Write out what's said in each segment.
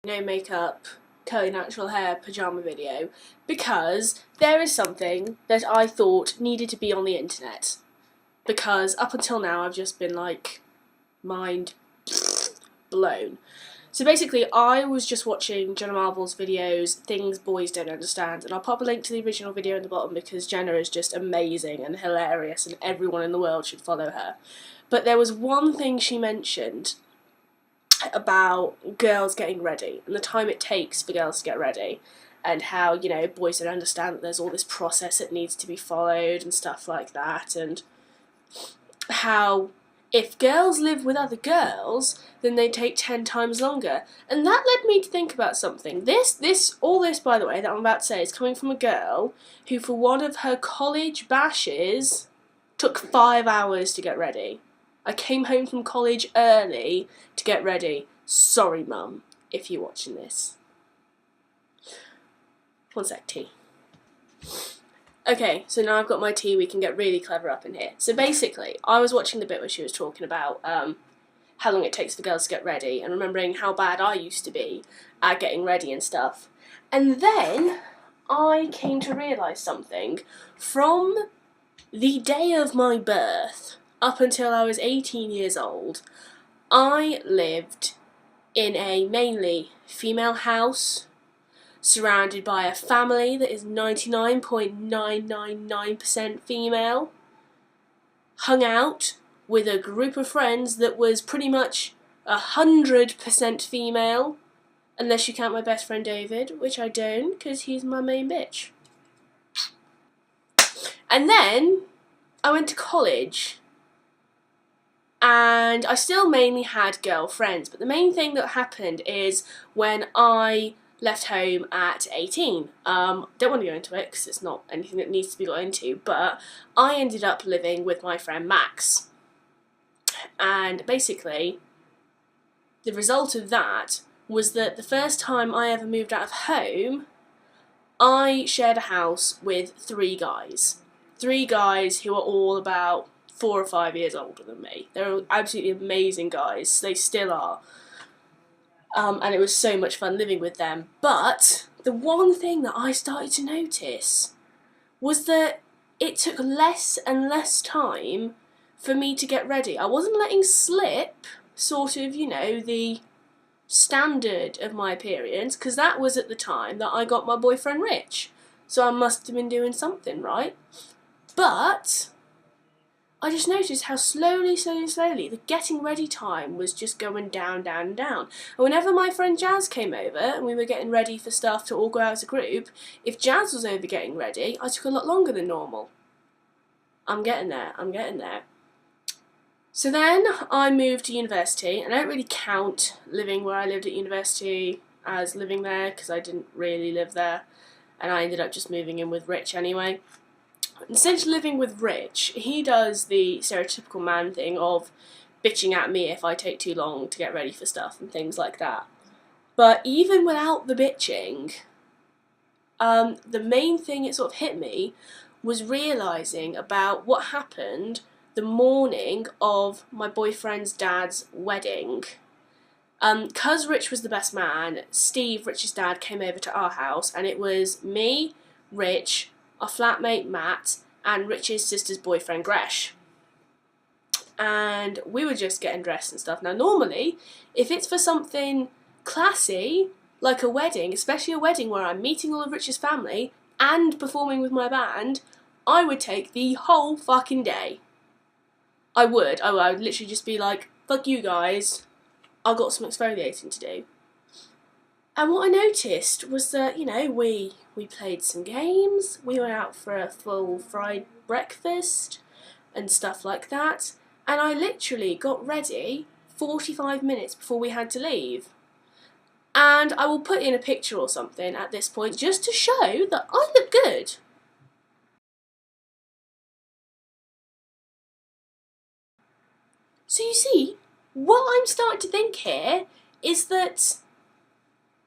no makeup, curly natural hair, pyjama video, because there is something that I thought needed to be on the internet. Because up until now I've just been like, mind blown. So basically I was just watching Jenna Marbles' videos, Things Boys Don't Understand, and I'll pop a link to the original video in the bottom because Jenna is just amazing and hilarious and everyone in the world should follow her. But there was one thing she mentioned about girls getting ready and the time it takes for girls to get ready, and how, you know, boys don't understand that there's all this process that needs to be followed and stuff like that, and how if girls live with other girls, then they take 10 times longer. And that led me to think about something. All this, by the way, that I'm about to say is coming from a girl who, for one of her college bashes, took 5 hours to get ready. I came home from college early to get ready. Sorry, Mum, if you're watching this. One sec, tea. Okay, so now I've got my tea, we can get really clever up in here. So basically, I was watching the bit where she was talking about how long it takes for girls to get ready, and remembering how bad I used to be at getting ready and stuff. And then I came to realise something. From the day of my birth up until I was 18 years old, I lived in a mainly female house, surrounded by a family that is 99.999% female, hung out with a group of friends that was pretty much 100% female, unless you count my best friend David, which I don't, because he's my main bitch. And then I went to college, and I still mainly had girlfriends, but the main thing that happened is when I left home at 18. Don't want to go into it because it's not anything that needs to be got into, but I ended up living with my friend Max. And basically, the result of that was that the first time I ever moved out of home, I shared a house with 3 guys. 3 guys who are all about 4 or 5 years older than me. They're absolutely amazing guys. They still are. And it was so much fun living with them. But the one thing that I started to notice was that it took less and less time for me to get ready. I wasn't letting slip sort of, you know, the standard of my appearance, because that was at the time that I got my boyfriend Rich. So I must have been doing something right. But I just noticed how slowly the getting ready time was just going down, down, down. And whenever my friend Jazz came over and we were getting ready for stuff to all go out as a group, if Jazz was over getting ready, I took a lot longer than normal. I'm getting there. So then I moved to university, and I don't really count living where I lived at university as living there, because I didn't really live there, and I ended up just moving in with Rich anyway. Essentially living with Rich, he does the stereotypical man thing of bitching at me if I take too long to get ready for stuff and things like that. But even without the bitching, the main thing it sort of hit me was realising about what happened the morning of my boyfriend's dad's wedding. 'Cause Rich was the best man, Steve, Rich's dad, came over to our house, and it was me, Rich, our flatmate Matt, and Rich's sister's boyfriend Gresh. And we were just getting dressed and stuff. Now normally, if it's for something classy, like a wedding, especially a wedding where I'm meeting all of Rich's family and performing with my band, I would take the whole fucking day. I would literally just be like, fuck you guys, I've got some exfoliating to do. And what I noticed was that, you know, we played some games, we went out for a full fried breakfast and stuff like that, and I literally got ready 45 minutes before we had to leave. And I will put in a picture or something at this point just to show that I look good. So you see, what I'm starting to think here is that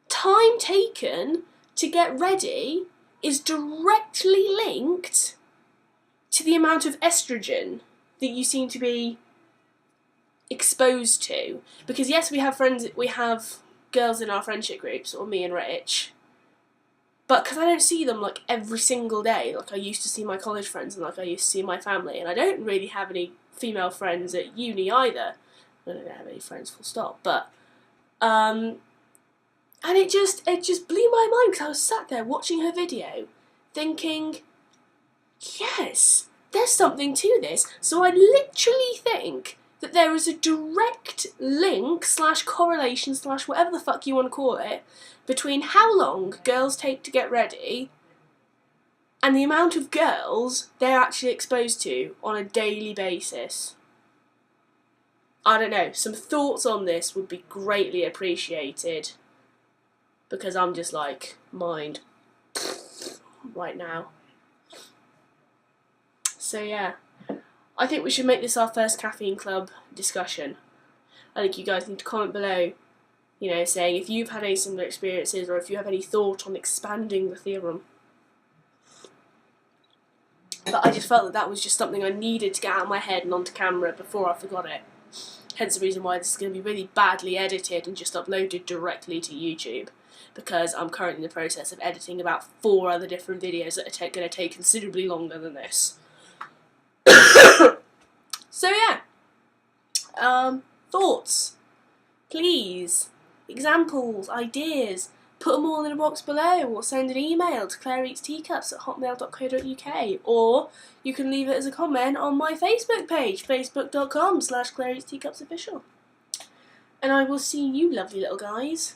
time taken to get ready is directly linked to the amount of estrogen that you seem to be exposed to. Because yes, we have friends, we have girls in our friendship groups, or me and Rich. But because I don't see them like every single day, like I used to see my college friends and like I used to see my family, and I don't really have any female friends at uni either. I don't have any friends full stop, but and it just blew my mind because I was sat there watching her video thinking, yes, there's something to this. So I literally think that there is a direct link / correlation / whatever the fuck you want to call it between how long girls take to get ready and the amount of girls they're actually exposed to on a daily basis. I don't know, some thoughts on this would be greatly appreciated, because I'm just like, mind right now. So yeah, I think we should make this our first Caffeine Club discussion. I think you guys need to comment below, you know, saying if you've had any similar experiences or if you have any thought on expanding the theorem. But I just felt that that was just something I needed to get out of my head and onto camera before I forgot it. Hence the reason why this is going to be really badly edited and just uploaded directly to YouTube, because I'm currently in the process of editing about 4 other different videos that are going to take considerably longer than this. So yeah, thoughts, please, examples, ideas, put them all in a box below, or send an email to claireeatsteacups@hotmail.co.uk, or you can leave it as a comment on my Facebook page, facebook.com/claireeatsteacupsofficial. And I will see you lovely little guys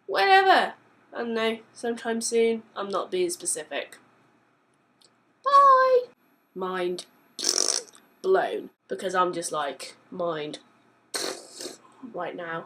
whenever. I don't know, sometime soon. I'm not being specific. Bye. Mind blown, because I'm just like, mind right now.